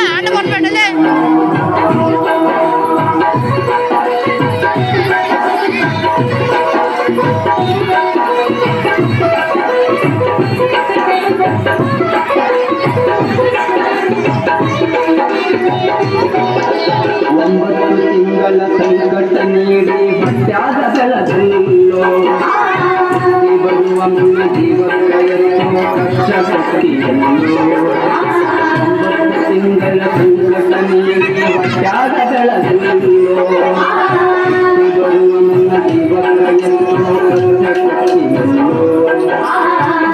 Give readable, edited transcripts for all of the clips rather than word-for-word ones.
ಆಟ ಕೊಟ್ಬಿಡಲೆ ಒಂಬತ್ತು ತಿಂಗಳ ಸಂಕಟ ನೀಡಿ ಭಕ್ತ್ಯಾದ ಬೆಳಗಲ್ಲೋ ಬರುವ ಮುನ್ನ ಜೀವಕ್ಕಾಯೋ ಕಷ್ಟ ಶಕ್ತಿಯಲ್ಲೋ ಒಂಬತ್ತು ತಿಂಗಳ ಸಂಕಟ ನೀಡಿ ಭಕ್ತ್ಯಾದ ಬೆಳಗಲ್ಲೋ ಬರುವ ಮುನ್ನ ಜೀವಕ್ಕಾಯೋ ಕಷ್ಟ ಶಕ್ತಿಯಲ್ಲೋ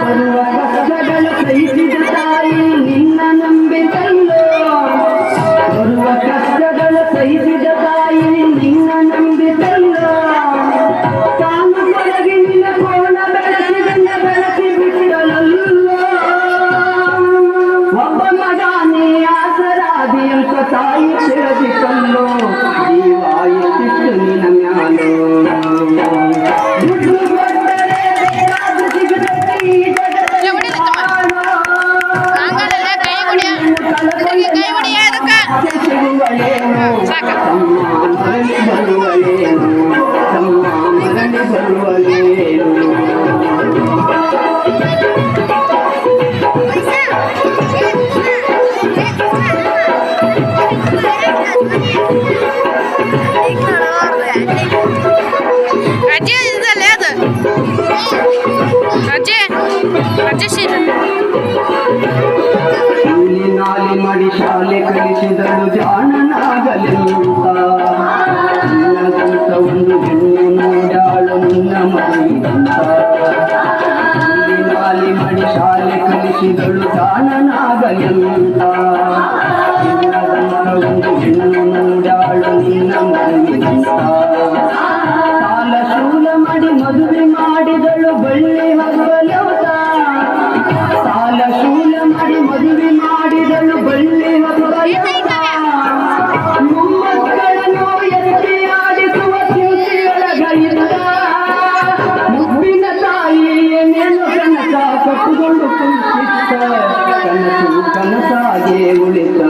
ಬರುವ ಕಷ್ಟಗಳ ಸಹಿಸಿದ ತಾಯಿ ನಿನ್ನ ನಂಬಿದಲ್ಲೋ ಬರುವ ಕಷ್ಟಗಳ ಸಹಿಸಿದ ತಾಯಿ ನಿನ್ನ ನಂಬಿದಲ್ಲೋ ತಾನು ಕೊಳಗಿ ನಿನ್ನ ಕೋಣ ಬೆಳೆಸಿದನ್ನ ಬೆಳೆಸಿ ಬಿಟ್ಟಲಲ್ಲೋ ಒಬ್ಬ ಮಗನೇ ಆಸರಾದಿ ಅಂತ ತಾಯಿ ತಿಳಿದಿತ್ತಲ್ಲೋ ಜೀವಾಯಿಸಿಟ್ಟು ನಿನ್ನ ಮ್ಯಾಲೋ ದುಡ್ಡು ಕೊಟ್ಟರೆ ಬೇಕಾದ ಸಿಗದಕ್ಕೆ ಈ ಜಗದಲ್ಲಿ ನಾಲಿ ಮಾಡಿ ಶಾಲೆ ಕಲಿಸಿದಳು ಜಾಣನಾಗಲೆಂತ ಒಂದು ಹೆಣ್ಣು ನೋಡಾಳು ನಿನ್ನ ಮನೆಯಿಂದ ನಾಲಿ ಮಾಡಿ ಶಾಲೆ ಕಲಿಸಿದಳು ಜಾಣನಾಗಲೆಂತ ಒಂದು ಹೆಣ್ಣು ನೋಡಾಳು ನಿನ್ನ ಮನೆಯಿಂದ ಸಾಲ ಶೂಲ ಮಾಡಿ ಮದುವೆ ಮಾಡಿದಳು ಬಳ್ಳಿ ಹಬ್ಬಲವತ ಸಾಲ ಶೂಲ ಮಾಡಿ ಮದುವೆ ಮಾಡಿದಳು ಬಳ್ಳಿ ಹಬ್ಬಲವತ ಮೊಮ್ಮಕ್ಕಳನ್ನು ಎತ್ತಿ ಆಡಿಸುವ ಚಿಂತೆಯೊಳಗಿದ್ದ ಮುಪ್ಪಿನ ತಾಯಿಯೇನೇನು ಕನಸ ಕಟ್ಟಿಕೊಂಡು ಕುಳಿತಿದ್ದ ಕನಸು ಕನಸಾಗೆ ಉಳಿತ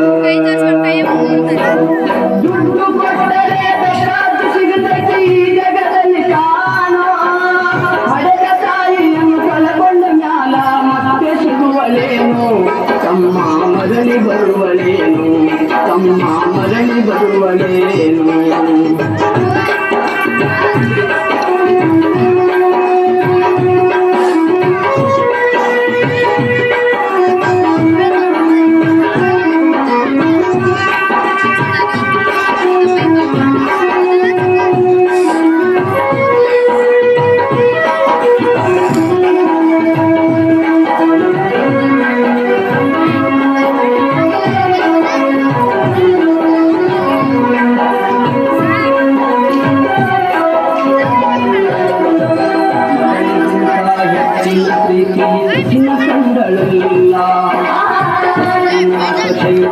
ದುಡ್ಡು ಕೊಟ್ಟರೆ ಬೇಕಾದ್ದು ಸಿಗುತ್ತೈತೆ ಈ ಜಗದಲ್ಲಿ ಕಾಣೋ ಹಡೆದ ತಾಯಿಯನ್ನು ಕಳಕೊಂಡ ಮ್ಯಾಲ ಮತ್ತೆ ಸಿಗುವಳೇನು ತಮ್ಮ ಮರಳಿ ಬರುವಳೇನು ತಮ್ಮ ಮರಳಿ ಬರುವಳೇನು ಕಂಡಳಲ್ಲ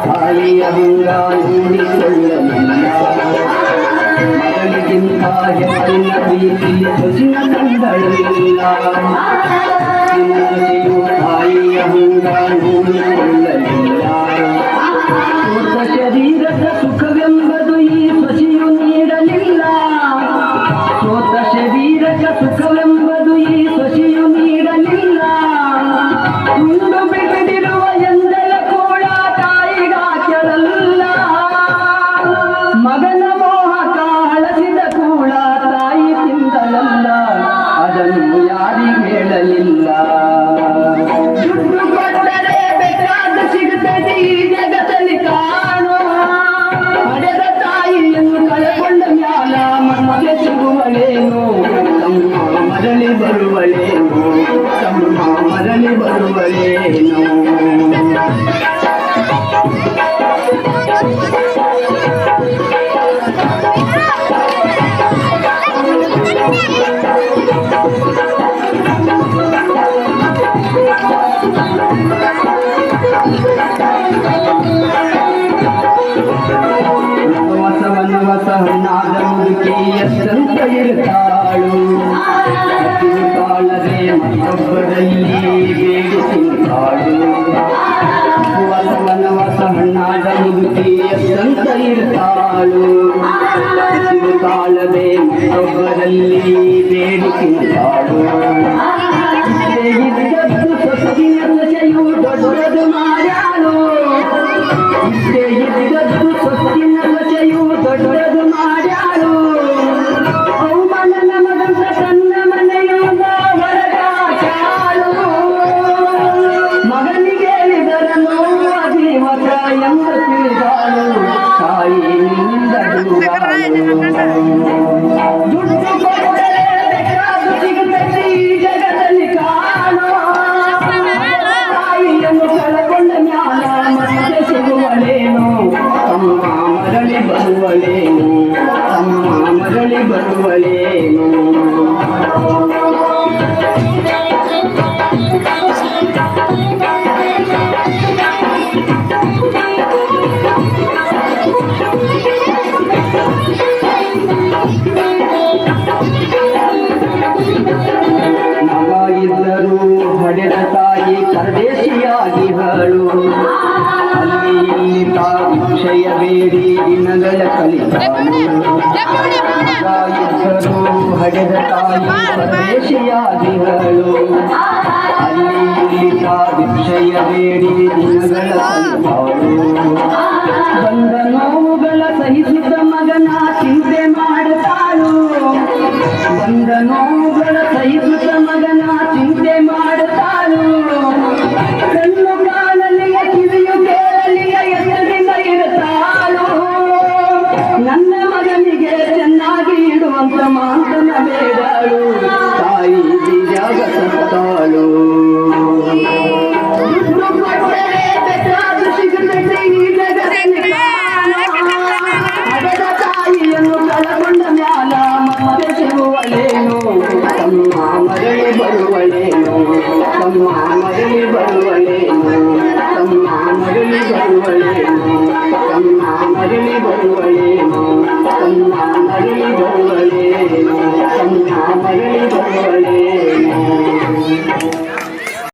ತಾಯಿಯ ಹಂಗ ನೋಡಿಕೊಳ್ಳಲಿಲ್ಲ ಮಗಳಿಗಿಂತ ಹೆಚ್ಚಿನ ಪ್ರೀತಿ ಹೊಸಿನ ಕಂಡಳಲ್ಲ ತಾಯಿಯ ಹಂಗ ನೋಡಿಕೊಳ್ಳಲಿಲ್ಲ ಸೋತ ಶರೀರದ ಸುಖವೆಂಬುದು ಈ ಸೊಸೆಯು ನೀಡಲಿಲ್ಲ ಸೋತ ಶರೀರದ ಸುಖವೆಂಬುದು ಈ ಸೊಸೆಯು ನೀಡಲಿಲ್ಲ ಉಂಡು ಬಿಟ್ಟಿರುವ ಎಂದೆಲ್ಲ ಕೂಡ ತಾಯಿಗಾಚರಲ್ಲ ಮಗನ ಮೋಹ ಕಾಳಸಿದ ಕೂಡ ತಾಯಿ ತಿಂದಳಲ್ಲ ಅದನ್ನು ಯಾರಿಗೆ ಹೇಳಲಿಲ್ಲ ದುಡ್ಡು ಕೊಟ್ಟರೆ ಬೇಕಾದ ಸಿಗುತ್ತದೆ ಈ ಜಗದಲ್ಲಿ ಕಾಣೋ ಹಡೆದ ತಾಯಿಯನ್ನು ಕಳಕೊಂಡ ಮ್ಯಾಲ ಮತ್ತೆ ಸಿಗುವಳೇನು ತಮ್ಮ ಮರಳಿ ಬರುವಳೇನು ತಮ್ಮ ಮರಳಿ ಬರುವಳೇನು ವನವಸ ಹಣ್ಣಾದ ಮುದುಕಿ ಎಷ್ಟಂತ ಇರ್ತಾಳು ಕಾಳದೆ ಮತ್ತೊಬ್ಬರಲ್ಲಿ ಬೇಡಿ ತಿಂತಾಳು ವನವಸ ಹಣ್ಣಾದ ಮುದುಕಿಯಂತ ಇರ್ತಾಳು ತಾಳದೆ ಒಬ್ಬರಲ್ಲಿ ಬೇಡಿಕೆಂತಾಳು ಇದ್ದದ್ದು ಸೊಸಗಿನ ಲಚೆಯು ದೊಡ್ಡದು ಮಾಡ್ಯಾಳು ಇದ್ದದ್ದು ಸೊಸಗಿನ ಲಚೆಯು ದೊಡ್ಡದು ಮಾಡ್ಯಾಳು ಅವಮಾನ ನಮಗಂತ ತನ್ನ ಮನೆಯಿಂದ ಹೊರಗಾಚಾಳು ಮಗನಿಗೆ ಇದರ ನೋವ ಜೀವಕ ಎಂಬ ತಿಳಿದಾಳು ತಾಯಿಯಿಂದ ದುಡ್ಡು ಕೊಟ್ಟರೆ ಬೇಕಾದು ಸಿಗುತ್ತದೆ ಈ ಜಗದಲ್ಲಿ ಕಾಣೋ ತಾಯಿಯನ್ನು ಕಳಕೊಂಡ ಜ್ಞಾನ ಮತ್ತೆ ಸಿಗುವಳೇನು ತಮ್ಮ ಮರಳಿ ಬರುವಳೇನು ತಮ್ಮ ಮರಳಿ ಬರುವಳೇನು ನವ ಇದ್ದರೂ ಹೊಡೆದ ತಾಯಿ ಪರದೇಶಿಯಾಗಿಹಳು ಅಲ್ಲಿ ಇಲ್ಲಿ ವಿಷಯ ಬೇಡಿ ದಿನಗಳ ಕಲಿತಾಳು ಇದ್ದರೂ ಹೊಡೆದ ತಾಯಿ ಪರದೇಶಿಯಾಗಿಹಳು ಅಲ್ಲಿ ಇಲ್ಲಿ ವಿಷಯ ಬೇಡಿ ದಿನಗಳ ಕಲಿತಾಳು